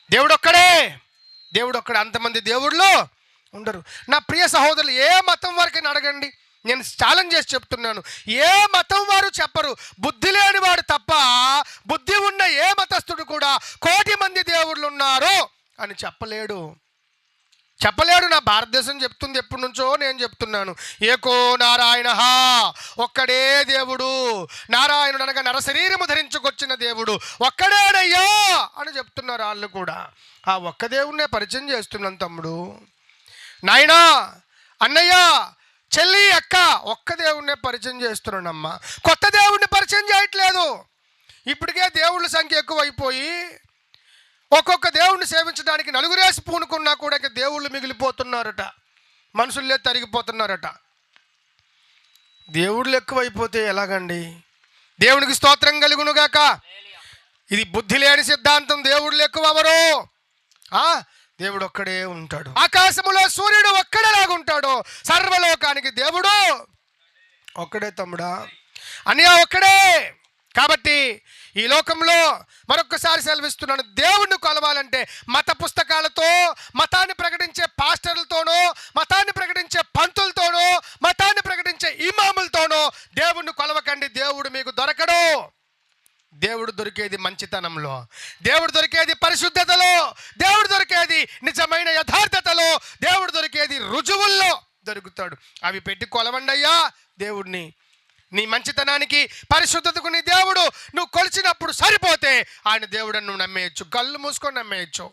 దేవుడొక్కడే, దేవుడొక్కడే. అంతమంది దేవుళ్ళు ఉండరు. నా ప్రియ సహోదరులు, ఏ మతం వరకైనా అడగండి, నేను ఛాలెంజ్ చేసి చెప్తున్నాను, ఏ మతం వారు చెప్పరు. బుద్ధి లేని వాడు తప్ప బుద్ధి ఉన్న ఏ మతస్థుడు కూడా 1,000,000 మంది దేవుళ్ళు ఉన్నారు అని చెప్పలేడు. నా భారతదేశం చెప్తుంది, ఎప్పటి నుంచో నేను చెప్తున్నాను. ఏకో నారాయణ, ఒక్కడే దేవుడు. నారాయణుడు అనగా నరశరీరము ధరించుకొచ్చిన దేవుడు ఒక్కడేనయ్యా అని చెప్తున్నారు వాళ్ళు కూడా. ఆ ఒక్క దేవుడినే పరిచయం చేస్తున్నాను తమ్ముడు, నాయనా, అన్నయ్య, చెల్లి, అక్క, ఒక్క దేవుడినే పరిచయం చేస్తున్నానమ్మా. కొత్త దేవుడిని పరిచయం చేయట్లేదు. ఇప్పటికే దేవుళ్ళ సంఖ్య ఎక్కువైపోయి ఒక్కొక్క దేవుడిని సేవించడానికి నలుగురేసి పూనుకున్నా కూడా ఇక దేవుళ్ళు మిగిలిపోతున్నారట, మనుషుల్లే తరిగిపోతున్నారట. దేవుళ్ళు ఎక్కువైపోతే ఎలాగండి? దేవునికి స్తోత్రం కలుగునుగాక. ఇది బుద్ధి లేని సిద్ధాంతం. దేవుళ్ళు ఎక్కువ అవరు, దేవుడు ఒక్కడే ఉంటాడు. ఆకాశములో సూర్యుడు ఒక్కడేలాగుంటాడో సర్వలోకానికి దేవుడు ఒక్కడే తమ్ముడా, అన్నయ్య, ఒక్కడే. కాబట్టి ఈ లోకంలో మరొకసారి సెలవిస్తున్నాను, దేవుణ్ణి కొలవాలంటే మత పుస్తకాలతో, మతాన్ని ప్రకటించే పాస్టర్లతోనో, మతాన్ని ప్రకటించే పంతులతోనో, మతాన్ని ప్రకటించే ఇమాములతోనో దేవుణ్ణి కొలవకండి. దేవుడు మీకు దొరకడు. దేవుడు దొరికేది మంచితనంలో, దేవుడు దొరికేది పరిశుద్ధతలో, దేవుడు దొరికేది నిజమైన యథార్థతలో, దేవుడు దొరికేది రుజువుల్లో దొరుకుతాడు. అవి పెట్టి కొలవండి అయ్యా దేవుడిని. నీ మంచితనానికి, పరిశుద్ధతకు నీ దేవుడు నువ్వు కొలిచినప్పుడు సరిపోతే ఆయన దేవుడని నువ్వు నమ్మేయచ్చు. కళ్ళు మూసుకొని నమ్మేయచ్చు.